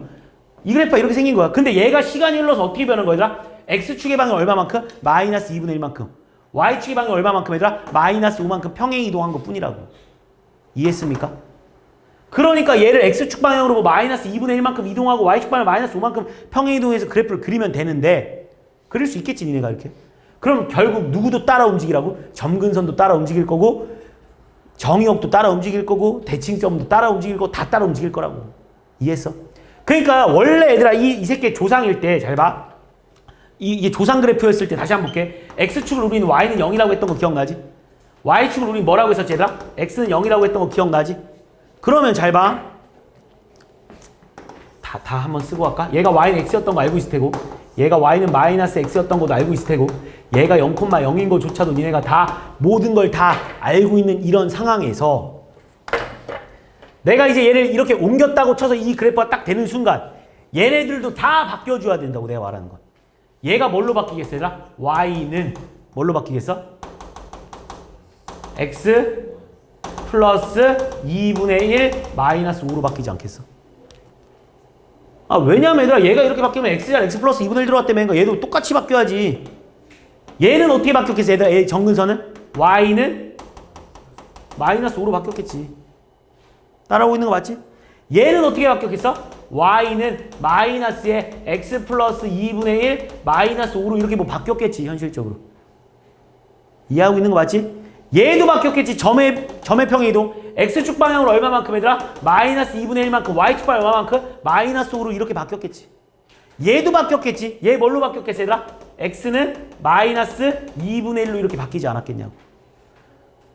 이 그래프가 이렇게 생긴 거야. 근데 얘가 시간이 흘러서 어떻게 변한 거야 얘들아? x축의 방향 얼마만큼? 마이너스 2분의 1만큼. y축의 방향 얼마만큼 얘들아? 마이너스 5만큼 평행 이동한 것 뿐이라고. 이해했습니까? 그러니까 얘를 x축 방향으로 뭐 마이너스 2분의 1만큼 이동하고 y축 방향 마이너스 5만큼 평행 이동해서 그래프를 그리면 되는데 그릴 수 있겠지 니네가 이렇게. 그럼 결국 누구도 따라 움직이라고? 점근선도 따라 움직일 거고 정의역도 따라 움직일 거고 대칭점도 따라 움직일 거고 다 따라 움직일 거라고. 이해했어? 그러니까 원래 얘들아 이 새끼 조상일 때 잘 봐. 이게 조상 그래프였을 때 다시 한번 볼게. x축을 우리는 y는 0이라고 했던 거 기억나지? y축을 우리는 뭐라고 했었지 얘들아? x는 0이라고 했던 거 기억나지? 그러면 잘 봐. 다 한번 쓰고 갈까? 얘가 y는 x였던 거 알고 있을 테고 얘가 y는 마이너스 x였던 것도 알고 있을 테고 얘가 0,0인 거조차도 니네가 다 모든 걸 다 알고 있는 이런 상황에서 내가 이제 얘를 이렇게 옮겼다고 쳐서 이 그래프가 딱 되는 순간 얘네들도 다 바뀌어줘야 된다고 내가 말하는 건. 얘가 뭘로 바뀌겠어 얘들아? y는 뭘로 바뀌겠어? x 플러스 2분의 1 마이너스 5로 바뀌지 않겠어? 아 왜냐면 얘들아 얘가 이렇게 바뀌면 x자리 x 플러스 2분의 1 들어갔다며. 얘도 똑같이 바뀌어야지. 얘는 어떻게 바뀌었겠어 얘들아? 얘 정근선은? y는 마이너스 5로 바뀌었겠지. 따라오고 있는 거 맞지? 얘는 어떻게 바뀌었겠어? y는 마이너스에 x 플러스 2분의 1 마이너스 5로 이렇게 뭐 바뀌었겠지 현실적으로. 이해하고 있는 거 맞지? 얘도 바뀌었겠지. 점의 평행 이동. x축 방향으로 얼마만큼 얘들아? 마이너스 2분의 1만큼. y축 방향 얼마만큼? 마이너스 5로 이렇게 바뀌었겠지. 얘도 바뀌었겠지. 얘 뭘로 바뀌었겠어 얘들아? x는 마이너스 2분의 1로 이렇게 바뀌지 않았겠냐고.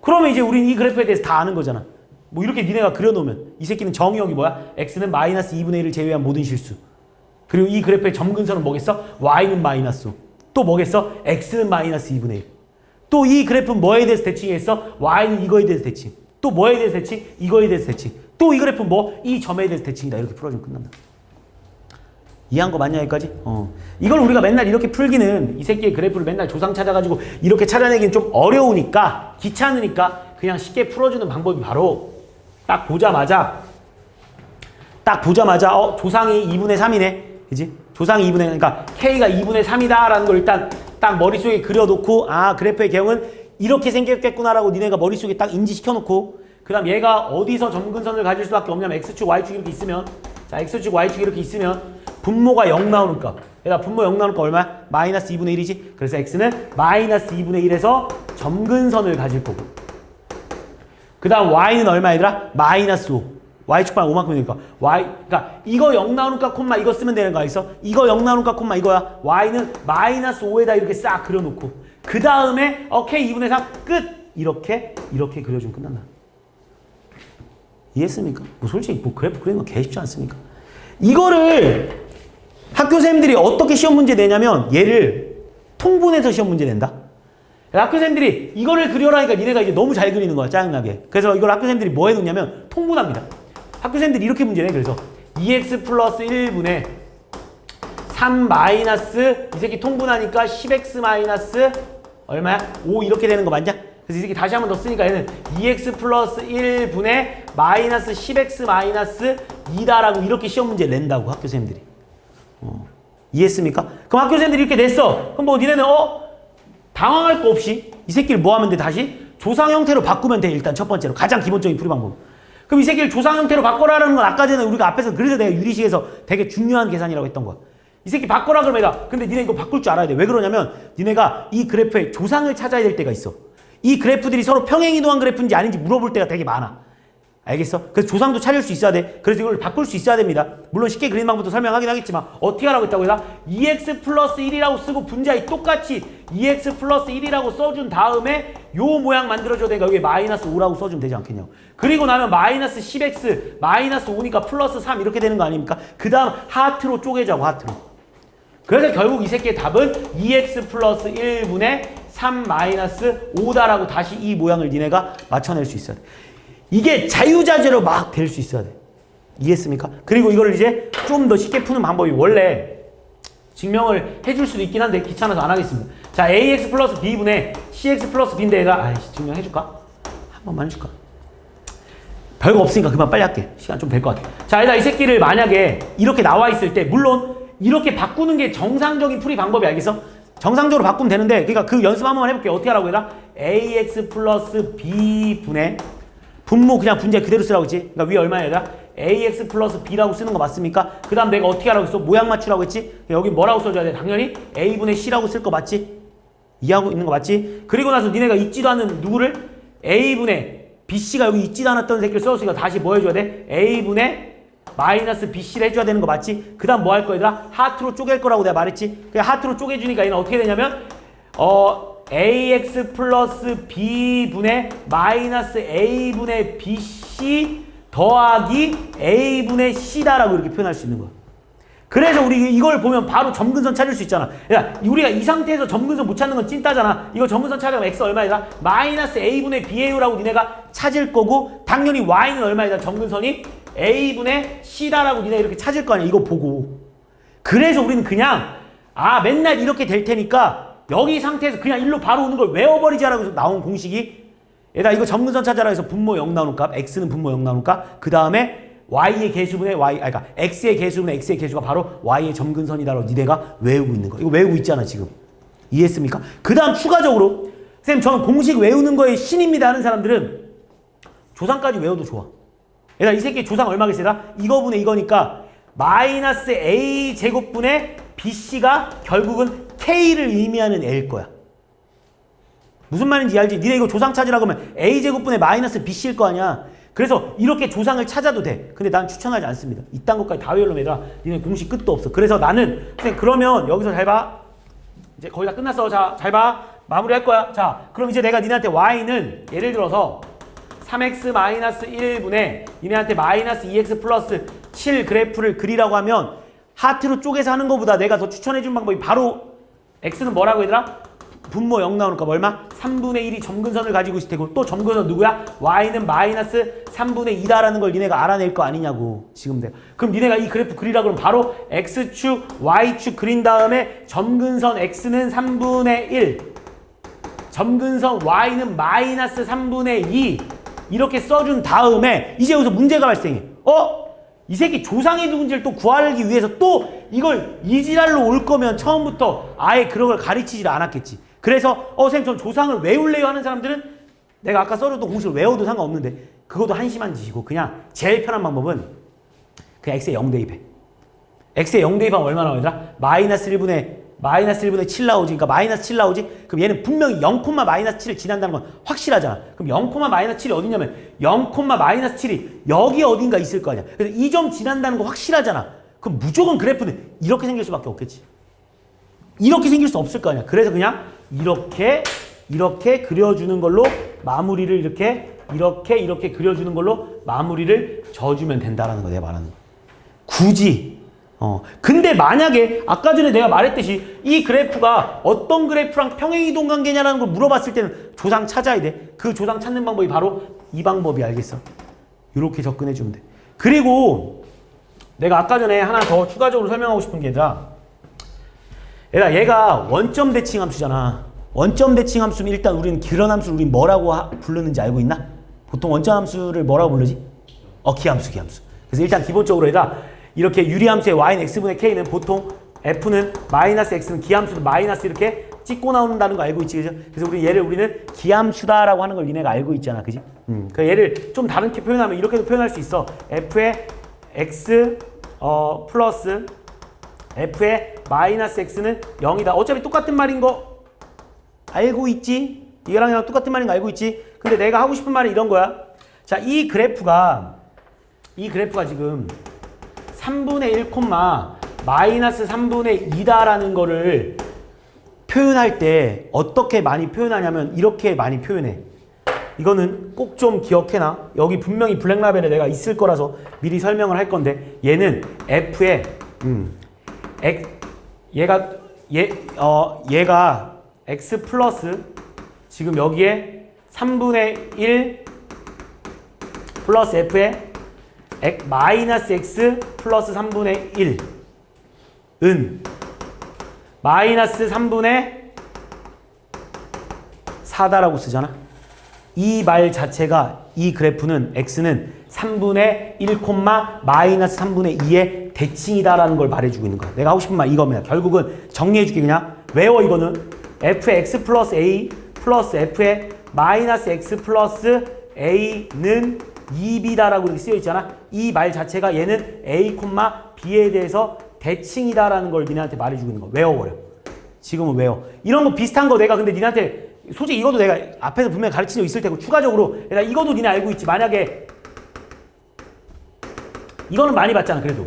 그러면 이제 우린 이 그래프에 대해서 다 아는 거잖아. 뭐 이렇게 니네가 그려놓으면 이 새끼는 정의역이 뭐야? x는 마이너스 2분의 1을 제외한 모든 실수. 그리고 이 그래프의 점근선은 뭐겠어? y는 마이너스 5. 또 뭐겠어? x는 마이너스 2분의 1. 또 이 그래프는 뭐에 대해서 대칭했어? y는 이거에 대해서 대칭. 또 뭐에 대해서 대칭? 이거에 대해서 대칭. 또 이 그래프는 뭐? 이 점에 대해서 대칭이다. 이렇게 풀어주면 끝난다. 이해한 거 맞냐 여기까지? 이걸 우리가 맨날 이렇게 풀기는 이 새끼의 그래프를 맨날 조상 찾아가지고 이렇게 찾아내기는 좀 어려우니까 귀찮으니까 그냥 쉽게 풀어주는 방법이 바로 딱 보자마자 조상이 2분의 3이네. 그지? 조상이 2분의 그러니까 K가 2분의 3이다 라는 걸 일단 딱 머릿속에 그려놓고 아 그래프의 개형은 이렇게 생겼겠구나라고 니네가 머릿속에 딱 인지시켜놓고 그 다음 얘가 어디서 점근선을 가질 수밖에 없냐면 X축, Y축 이렇게 있으면 자 X축, Y축 이렇게 있으면 분모가 0 나오는 값. 얘가 분모 0 나오는 값 얼마야? 마이너스 2분의 1이지? 그래서 X는 마이너스 2분의 1에서 점근선을 가질 거고 그 다음 Y는 얼마 얘들아? 마이너스 5. Y축 방향 5만큼이니까 그러니까 이거 0 나오는 값 콤마 이거 쓰면 되는 거 알겠어? 이거 0 나오는 값 콤마 이거야. Y는 마이너스 5에다 이렇게 싹 그려놓고 그 다음에 K 2분의 3 끝! 이렇게 그려주면 끝난다. 이해했습니까? 뭐 솔직히 뭐 그래프 그리는 거 개 쉽지 않습니까? 이거를 학교생들이 어떻게 시험 문제 내냐면 얘를 통분해서 시험 문제 낸다. 학교생들이 이거를 그려라니까 니네가 이제 너무 잘 그리는 거야 짜증나게. 그래서 이걸 학교생들이 뭐 해놓냐면 통분합니다. 학교생들이 이렇게 문제 내. 그래서 2x 플러스 1분의 3 마이너스 이 새끼 통분하니까 10x 마이너스 얼마야? 5 이렇게 되는 거 맞냐? 그래서 이 새끼 다시 한 번 더 쓰니까 얘는 2x 플러스 1분의 마이너스 10x 마이너스 2다라고 이렇게 시험 문제 낸다고 학교생들이. 이해했습니까? 그럼 학교생들이 이렇게 냈어. 그럼 뭐 니네는 당황할 거 없이 이 새끼를 뭐 하면 돼? 다시 조상 형태로 바꾸면 돼. 일단 첫 번째로 가장 기본적인 풀이 방법. 그럼 이 새끼를 조상 형태로 바꿔라라는 건 아까 전에 우리가 앞에서 그래서 내가 유리식에서 되게 중요한 계산이라고 했던 거야. 이 새끼 바꿔라 그러면 내가 근데 니네 이거 바꿀 줄 알아야 돼. 왜 그러냐면 니네가 이 그래프의 조상을 찾아야 될 때가 있어. 이 그래프들이 서로 평행이동한 그래프인지 아닌지 물어볼 때가 되게 많아. 알겠어? 그래서 조상도 찾을 수 있어야 돼. 그래서 이걸 바꿀 수 있어야 됩니다. 물론 쉽게 그리는 방법도 설명하긴 하겠지만 어떻게 하라고 했다고 해서 2x 플러스 1이라고 쓰고 분자에 똑같이 2x 플러스 1이라고 써준 다음에 요 모양 만들어줘야 되니까 여기 마이너스 5라고 써주면 되지 않겠냐고. 그리고 나면 마이너스 10x 마이너스 5니까 플러스 3 이렇게 되는 거 아닙니까? 그 다음 하트로 쪼개자고 하트로. 그래서 결국 이 새끼의 답은 2x 플러스 1분의 3 마이너스 5다라고 다시 이 모양을 니네가 맞춰낼 수 있어야 돼. 이게 자유자재로 막 될 수 있어야 돼. 이해했습니까? 그리고 이걸 이제 좀 더 쉽게 푸는 방법이 원래 증명을 해줄 수도 있긴 한데 귀찮아서 안 하겠습니다. 자, ax 플러스 b분의 cx 플러스 b인데 얘가 아이씨 증명해줄까? 한 번만 해줄까? 별거 없으니까 그만 빨리 할게. 시간 좀 될 것 같아. 자, 일단 이 새끼를 만약에 이렇게 나와 있을 때 물론 이렇게 바꾸는 게 정상적인 풀이 방법이 알겠어? 정상적으로 바꾸면 되는데 그러니까 그 연습 한번 해볼게. 어떻게 하라고 해라? ax 플러스 b분의 분모 그냥 분자 그대로 쓰라고 했지? 그러니까 위에 얼마야 얘들아? ax 플러스 b라고 쓰는 거 맞습니까? 그 다음 내가 어떻게 하라고 했어? 모양 맞추라고 했지? 여기 뭐라고 써줘야 돼? 당연히 a분의 c라고 쓸 거 맞지? 이해하고 있는 거 맞지? 그리고 나서 니네가 있지도 않은 누구를? a분의 bc가 여기 있지도 않았던 새끼를 써줬으니까 다시 뭐 해줘야 돼? a분의 마이너스 bc를 해줘야 되는 거 맞지? 그 다음 뭐 할 거야 얘들아? 하트로 쪼갤 거라고 내가 말했지? 그냥 하트로 쪼개주니까 얘는 어떻게 되냐면 ax 플러스 b분의 마이너스 a분의 bc 더하기 a분의 c다라고 이렇게 표현할 수 있는 거야. 그래서 우리 이걸 보면 바로 점근선 찾을 수 있잖아. 야, 우리가 이 상태에서 점근선 못 찾는 건 찐따잖아. 이거 점근선 찾으면 x 얼마이다? 마이너스 a분의 ba라고 니네가 찾을 거고 당연히 y는 얼마이다? 점근선이 a분의 c다라고 니네 이렇게 찾을 거 아니야. 이거 보고. 그래서 우리는 그냥 맨날 이렇게 될 테니까 여기 상태에서 그냥 일로 바로 오는 걸 외워버리자라고 해서 나온 공식이 얘들아 이거 점근선 찾아라 해서 분모 0 나오는 값 x는 분모 0 나오는 값 그 다음에 y의 개수분의 그러니까 x의 개수분의 x의 개수가 바로 y의 점근선이다라고 니네가 외우고 있는 거. 이거 외우고 있잖아 지금. 이해했습니까? 그 다음 추가적으로 선생님 저는 공식 외우는 거에 신입니다 하는 사람들은 조상까지 외워도 좋아. 얘들아 이 새끼 조상 얼마겠어요? 이거분의 이거니까 마이너스 a 제곱분의 bc가 결국은 k를 의미하는 애일 거야. 무슨 말인지 알지? 니네 이거 조상 찾으라고 하면 a제곱분의 마이너스 bc일 거 아니야. 그래서 이렇게 조상을 찾아도 돼. 근데 난 추천하지 않습니다. 이딴 것까지 다 외우려면 얘들아 니네 공식 끝도 없어. 그래서 나는 선생님 그러면 여기서 잘 봐. 이제 거의 다 끝났어. 자, 잘 봐. 마무리할 거야. 자, 그럼 이제 내가 니네한테 y는 예를 들어서 3x-1분의 니네한테 마이너스 2x 플러스 7 그래프를 그리라고 하면 하트로 쪼개서 하는 것보다 내가 더 추천해준 방법이 바로 x는 뭐라고 얘들아? 분모 0 나오니까 얼마? 3분의 1이 점근선을 가지고 있을 테고 또 점근선 누구야? y는 마이너스 3분의 2다라는 걸 니네가 알아낼 거 아니냐고 지금 내가. 그럼 니네가 이 그래프 그리라 그러면 바로 x축, y축 그린 다음에 점근선 x는 3분의 1 점근선 y는 마이너스 3분의 2 이렇게 써준 다음에 이제 여기서 문제가 발생해. 이 새끼 조상이 누군지를 또 구하기 위해서 또 이걸 이지랄로 올 거면 처음부터 아예 그런 걸 가르치질 않았겠지. 그래서 선생님 전 조상을 외울래요 하는 사람들은 내가 아까 써줬던 공식을 외워도 상관없는데 그것도 한심한 짓이고 그냥 제일 편한 방법은 그냥 x에 0 대입해. x에 0 대입하면 얼마 나오더라? 마이너스 1분의 7 나오지. 그러니까 마이너스 7 나오지. 그럼 얘는 분명히 0, 마이너스 7을 지난다는 건 확실하잖아. 그럼 0, 마이너스 7이 어디냐면 0, 마이너스 7이 여기 어딘가 있을 거 아니야. 그래서 이 점 지난다는 거 확실하잖아. 그럼 무조건 그래프는 이렇게 생길 수밖에 없겠지. 이렇게 생길 수 없을 거 아니야. 그래서 그냥 이렇게 그려주는 걸로 마무리를 이렇게 그려주는 걸로 마무리를 져주면 된다라는 거 내가 말하는 거. 굳이 근데 만약에 아까 전에 내가 말했듯이 이 그래프가 어떤 그래프랑 평행이동 관계냐라는 걸 물어봤을 때는 조상 찾아야 돼. 그 조상 찾는 방법이 바로 이 방법이 알겠어. 이렇게 접근해주면 돼. 그리고 내가 아까 전에 하나 더 추가적으로 설명하고 싶은 게 얘가 원점 대칭 함수잖아. 원점 대칭 함수면 일단 우리는 그런 함수를 우린 뭐라고 부르는지 알고 있나? 보통 원점 함수를 뭐라고 부르지? 기함수. 그래서 일단 기본적으로 이렇게 유리함수의 y는 x분의 k는 보통 f는 마이너스 x는 기함수는 마이너스 이렇게 찍고 나온다는 거 알고 있지, 그죠? 그래서 우리는 기함수다라고 하는 걸 니네가 알고 있잖아, 그지? 그 얘를 좀 다르게 표현하면 이렇게도 표현할 수 있어. f의 x 플러스 f의 마이너스 x는 0이다. 어차피 똑같은 말인 거 알고 있지? 이거랑 똑같은 말인 거 알고 있지? 근데 내가 하고 싶은 말은 이런 거야. 자, 이 그래프가 지금 3분의 1, 마이너스 3분의 2다라는 거를 표현할 때 어떻게 많이 표현하냐면 이렇게 많이 표현해. 이거는 꼭 좀 기억해놔. 여기 분명히 블랙라벨에 내가 있을 거라서 미리 설명을 할 건데 얘는 f의 얘가 x 플러스 지금 여기에 3분의 1 플러스 f의 마이너스 x 플러스 3분의 1은 마이너스 3분의 4다라고 쓰잖아. 이 말 자체가 이 그래프는 x는 3분의 1, 마이너스 3분의 2의 대칭이다라는 걸 말해주고 있는 거야. 내가 하고 싶은 말 이겁니다. 결국은 정리해줄게. 그냥 외워. 이거는 f의 x 플러스 a 플러스 f의 마이너스 x 플러스 a는 2b다라고 이렇게 쓰여있잖아. 이 말 자체가 얘는 a, b에 대해서 대칭이다라는 걸 니네한테 말해주고 있는 거. 외워버려. 지금은 외워. 이런 거 비슷한 거 내가 근데 니네한테 솔직히 이것도 내가 앞에서 분명히 가르친 적 있을 테고 추가적으로 내가 이것도 니네 알고 있지. 만약에 이거는 많이 봤잖아. 그래도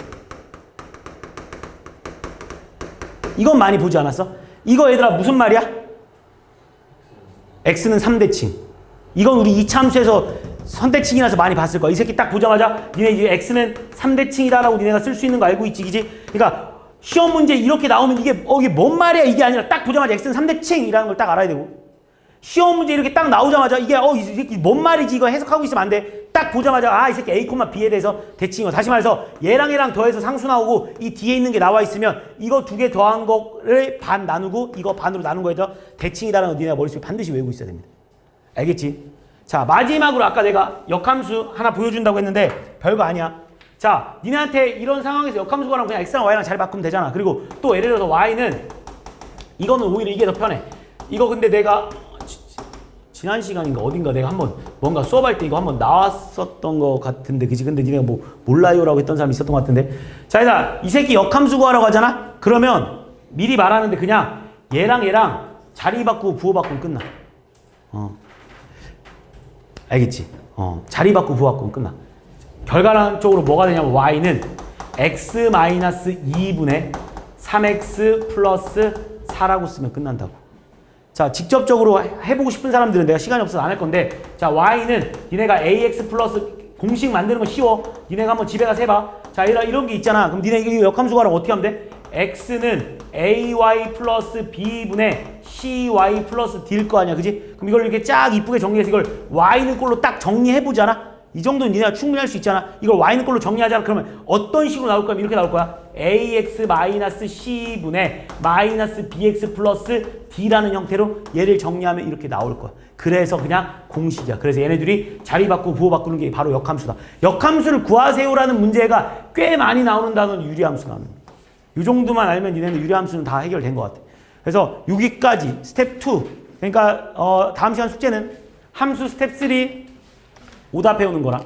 이건 많이 보지 않았어? 이거 얘들아 무슨 말이야? x는 3대칭. 이건 우리 이차함수에서 선대칭이라서 많이 봤을 거야. 이 새끼 딱 보자마자 니네 이제 x는 3대칭이다라고 니네가 쓸 수 있는 거 알고 있지, 그지? 그러니까 시험 문제 이렇게 나오면 이게 뭔 말이야 이게 아니라 딱 보자마자 x는 3대칭이라는 걸 딱 알아야 되고, 시험 문제 이렇게 딱 나오자마자 이게 이 새끼 뭔 말이지 이거 해석하고 있으면 안 돼. 딱 보자마자 이 새끼 a, b에 대해서 대칭이고, 다시 말해서 얘랑 더해서 상수 나오고 이 뒤에 있는 게 나와 있으면 이거 두 개 더한 거를 반 나누고 이거 반으로 나눈 거에서 대칭이다라는 거 니네가 머릿속에 반드시 외우고 있어야 됩니다. 알겠지? 자, 마지막으로 아까 내가 역함수 하나 보여준다고 했는데 별거 아니야. 자, 니네한테 이런 상황에서 역함수랑 그냥 x랑 y랑 잘 바꾸면 되잖아. 그리고 또 예를 들어서 y는 이거는 오히려 이게 더 편해. 이거 근데 내가 지난 시간인가 어딘가 내가 한번 뭔가 수업할 때 이거 한번 나왔었던 것 같은데, 그치? 근데 니네가 뭐 몰라요라고 했던 사람이 있었던 것 같은데, 자, 일단 이 새끼 역함수 구하라고 하잖아? 그러면 미리 말하는데 그냥 얘랑 자리 바꾸고 부호 바꾸면 끝나. 알겠지? 자리 바꾸고 부호 바꾸면 끝나. 결과론적으로 뭐가 되냐면 y는 x-2분의 3x 플러스 4라고 쓰면 끝난다고. 자, 직접적으로 해보고 싶은 사람들은 내가 시간이 없어서 안 할 건데, 자, y는 니네가 ax 플러스 공식 만드는 거 쉬워. 니네가 한번 집에 가서 해봐. 자, 이런 게 있잖아. 그럼 니네 이거 역함수 구하라면 어떻게 하면 돼? x는 ay 플러스 b분의 cy 플러스 d일 거 아니야, 그지? 그럼 이걸 이렇게 쫙 이쁘게 정리해서 이걸 y는 꼴로 딱 정리해보잖아. 이 정도는 니네가 충분히 할 수 있잖아. 이걸 y는 꼴로 정리하잖아. 그러면 어떤 식으로 나올 거면 이렇게 나올 거야. ax 마이너스 c분의 마이너스 bx 플러스 d라는 형태로 얘를 정리하면 이렇게 나올 거야. 그래서 그냥 공식이야. 그래서 얘네들이 자리 바꾸고 부호 바꾸는 게 바로 역함수다. 역함수를 구하세요라는 문제가 꽤 많이 나오는 단어는 유리함수 나오는 거야. 이 정도만 알면 니네는 유리함수는 다 해결된 것 같아. 그래서 6위까지 스텝 2. 그러니까 다음 시간 숙제는 함수 스텝 3 오답해 오는 거랑